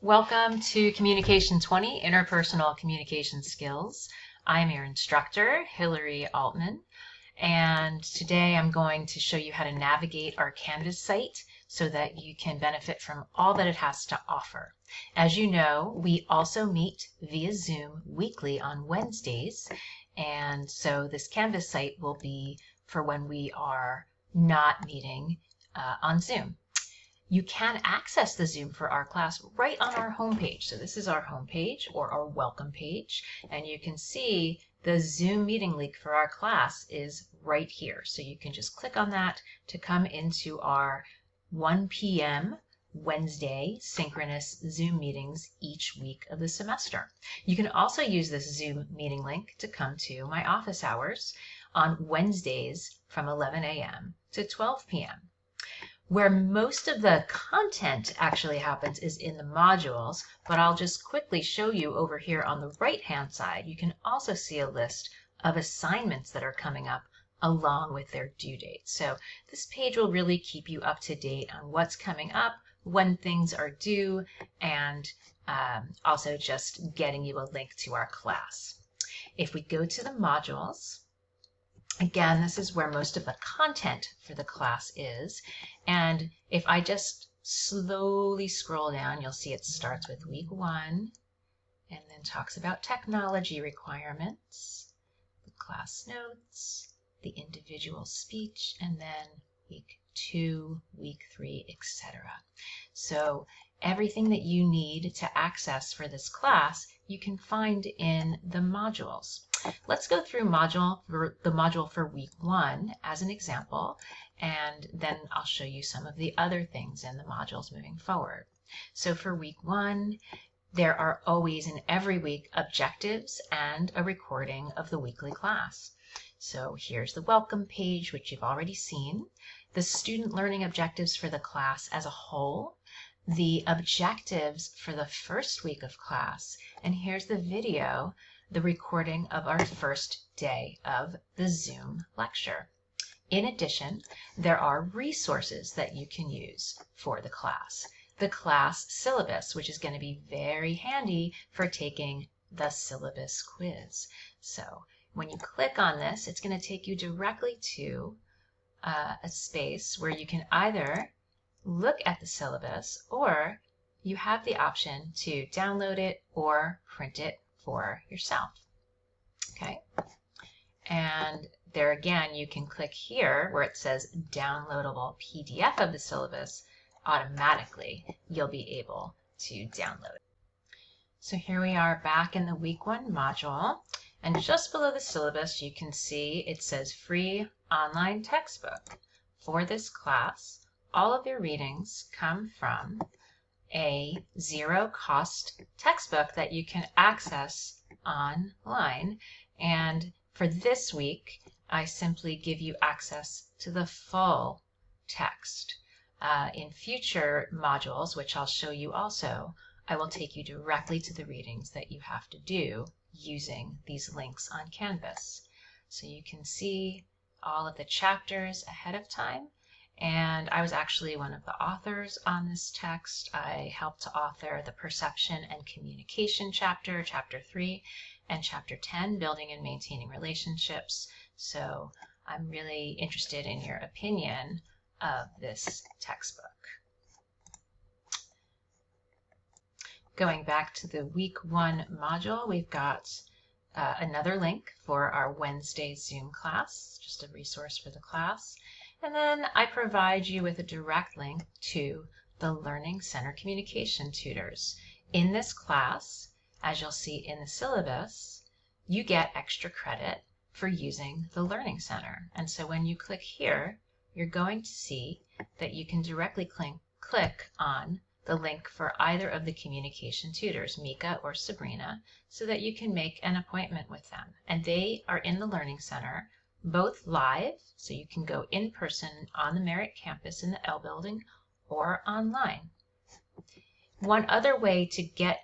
Welcome to Communication 20, Interpersonal Communication Skills. I'm your instructor, Hillary Altman, and today I'm going to show you how to navigate our Canvas site so that you can benefit from all that it has to offer. As you know, we also meet via Zoom weekly on Wednesdays, and so this Canvas site will be for when we are not meeting on Zoom. You can access the Zoom for our class right on our homepage. So this is our homepage or our welcome page, and you can see the Zoom meeting link for our class is right here. So you can just click on that to come into our 1 p.m. Wednesday synchronous Zoom meetings each week of the semester. You can also use this Zoom meeting link to come to my office hours on Wednesdays from 11 a.m. to 12 p.m. Where most of the content actually happens is in the modules, but I'll just quickly show you over here on the right-hand side. You can also see a list of assignments that are coming up along with their due date. So this page will really keep you up to date on what's coming up, when things are due, and also just getting you a link to our class. If we go to the modules, again, this is where most of the content for the class is. And if I just slowly scroll down, you'll see it starts with week 1 and then talks about technology requirements, the class notes, the individual speech, and then week 2, week 3, etc. So everything that you need to access for this class, you can find in the modules. Let's go through the module for week 1 as an example, and then I'll show you some of the other things in the modules moving forward. So for week 1, there are always in every week objectives and a recording of the weekly class. So here's the welcome page, which you've already seen, the student learning objectives for the class as a whole, the objectives for the first week of class, and here's the video, the recording of our first day of the Zoom lecture. In addition, there are resources that you can use for the class. The class syllabus, which is going to be very handy for taking the syllabus quiz. So when you click on this, it's going to take you directly to a space where you can either look at the syllabus, or you have the option to download it or print it for yourself. Okay, and there again you can click here where it says downloadable PDF of the syllabus. Automatically you'll be able to download it. So here we are back in the week 1 module, and just below the syllabus you can see it says free online textbook. For this class, all of your readings come from a zero-cost textbook that you can access online. And for this week, I simply give you access to the full text. In future modules, which I'll show you also, I will take you directly to the readings that you have to do using these links on Canvas. So you can see all of the chapters ahead of time. And I was actually one of the authors on this text. I helped to author the Perception and Communication chapter, chapter 3, and chapter 10, Building and Maintaining Relationships. So I'm really interested in your opinion of this textbook. Going back to the week 1 module, we've got another link for our Wednesday Zoom class, just a resource for the class. And then I provide you with a direct link to the Learning Center Communication Tutors. In this class, as you'll see in the syllabus, you get extra credit for using the Learning Center. And so when you click here, you're going to see that you can directly click on the link for either of the communication tutors, Mika or Sabrina, so that you can make an appointment with them. And they are in the Learning Center, both live, so you can go in person on the Merritt campus in the L building, or online. One other way to get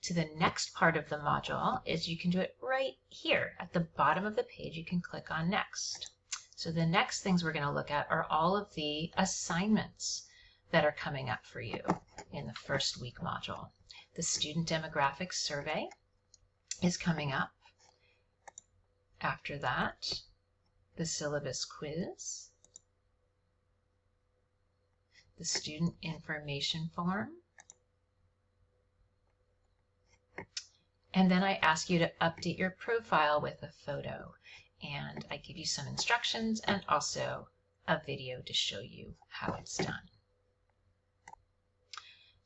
to the next part of the module is you can do it right here at the bottom of the page. You can click on Next. So the next things we're going to look at are all of the assignments that are coming up for you in the first week module. The student demographics survey is coming up. After that, the syllabus quiz, the student information form, and then I ask you to update your profile with a photo, and I give you some instructions and also a video to show you how it's done.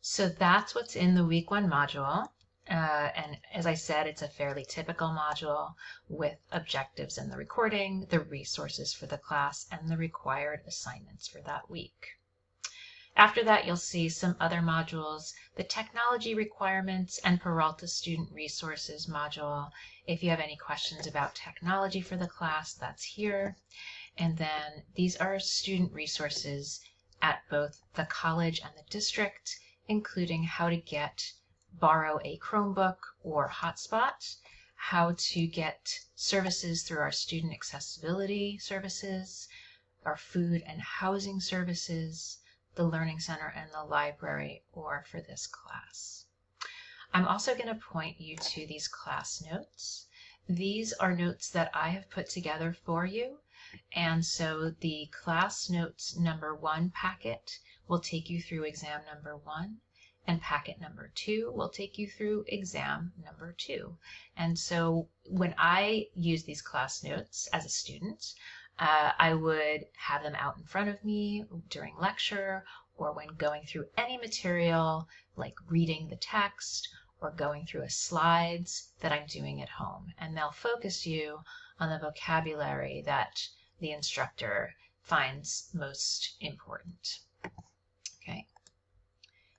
So that's what's in the week 1 module. And as I said, it's a fairly typical module with objectives in the recording, the resources for the class, and the required assignments for that week. After that, you'll see some other modules, the technology requirements and Peralta student resources module. If you have any questions about technology for the class, that's here. And then these are student resources at both the college and the district, including how to borrow a Chromebook or hotspot, how to get services through our student accessibility services, our food and housing services, the Learning Center and the library, or for this class. I'm also going to point you to these class notes. These are notes that I have put together for you, and so the class notes number 1 packet will take you through exam number 1, and packet number 2 will take you through exam number 2. And so when I use these class notes as a student, I would have them out in front of me during lecture or when going through any material like reading the text or going through slides that I'm doing at home. And they'll focus you on the vocabulary that the instructor finds most important. Okay.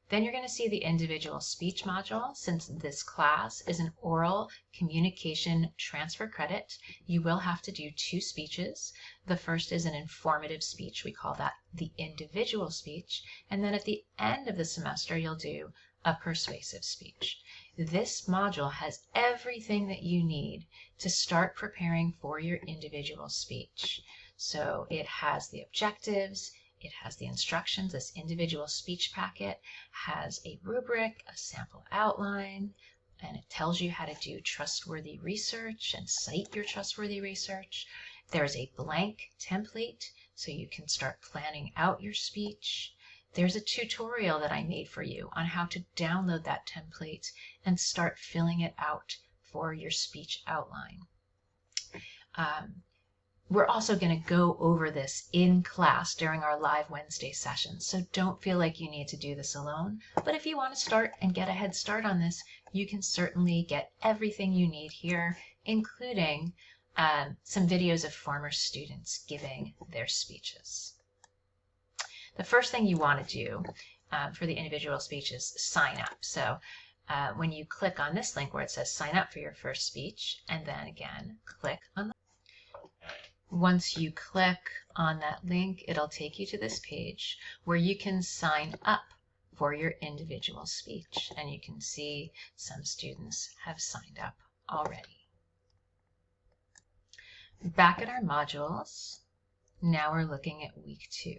Then you're going to see the individual speech module. Since this class is an oral communication transfer credit, you will have to do 2 speeches. The first is an informative speech. We call that the individual speech. And then at the end of the semester, you'll do a persuasive speech. This module has everything that you need to start preparing for your individual speech. So it has the objectives, it has the instructions. This individual speech packet has a rubric, a sample outline, and it tells you how to do trustworthy research and cite your trustworthy research. There's a blank template so you can start planning out your speech. There's a tutorial that I made for you on how to download that template and start filling it out for your speech outline. We're also going to go over this in class during our live Wednesday sessions, so don't feel like you need to do this alone. But if you want to start and get a head start on this, you can certainly get everything you need here, including some videos of former students giving their speeches. The first thing you want to do for the individual speech is sign up. So when you click on this link where it says sign up for your first speech, and then again click on the Once you click on that link, it'll take you to this page where you can sign up for your individual speech. And you can see some students have signed up already. Back at our modules, now we're looking at week 2.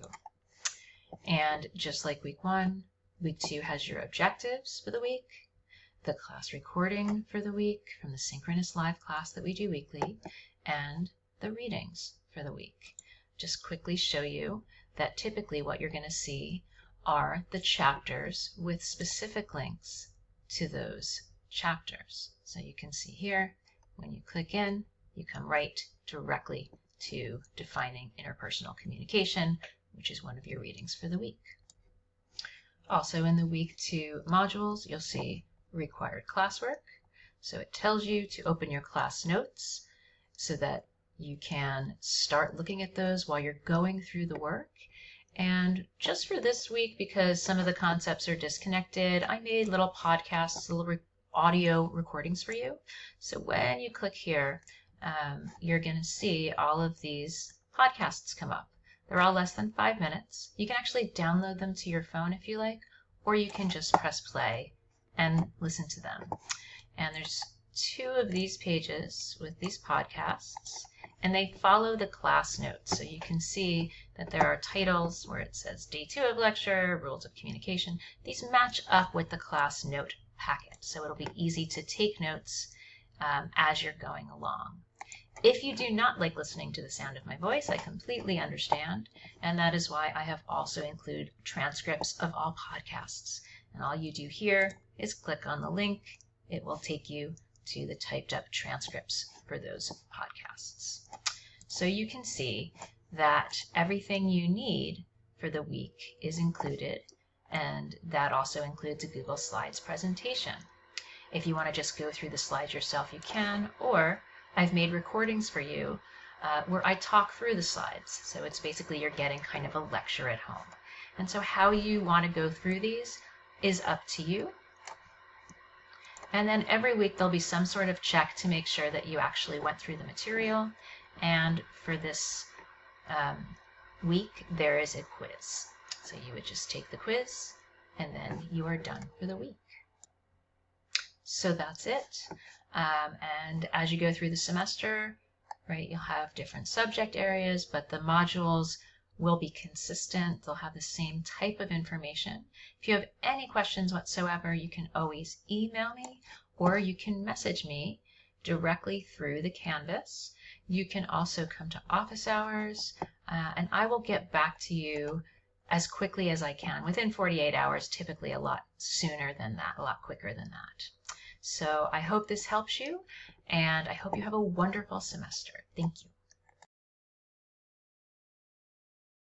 And just like week 1, week 2 has your objectives for the week, the class recording for the week from the synchronous live class that we do weekly, and the readings for the week. Just quickly show you that typically what you're going to see are the chapters with specific links to those chapters. So you can see here, when you click in, you come right directly to defining interpersonal communication, which is one of your readings for the week. Also in the week 2 modules, you'll see required classwork. So it tells you to open your class notes so that you can start looking at those while you're going through the work. And just for this week, because some of the concepts are disconnected, I made little podcasts, little audio recordings for you. So when you click here, you're going to see all of these podcasts come up. They're all less than 5 minutes. You can actually download them to your phone if you like, or you can just press play and listen to them. And there's 2 of these pages with these podcasts, and they follow the class notes. So you can see that there are titles where it says Day 2 of lecture, rules of communication. These match up with the class note packet, so it'll be easy to take notes as you're going along. If you do not like listening to the sound of my voice, I completely understand, and that is why I have also included transcripts of all podcasts. And all you do here is click on the link. It will take you to the typed up transcripts for those podcasts. So you can see that everything you need for the week is included, and that also includes a Google Slides presentation. If you want to just go through the slides yourself, you can, or I've made recordings for you where I talk through the slides. So it's basically you're getting kind of a lecture at home. And so how you want to go through these is up to you. And then every week there'll be some sort of check to make sure that you actually went through the material. And for this week, there is a quiz. So you would just take the quiz and then you are done for the week. So that's it. And as you go through the semester, right, you'll have different subject areas, but the modules will be consistent. They'll have the same type of information. If you have any questions whatsoever, you can always email me or you can message me directly through the Canvas. You can also come to office hours, and I will get back to you as quickly as I can, within 48 hours, typically a lot sooner than that, a lot quicker than that. So I hope this helps you, and I hope you have a wonderful semester. Thank you.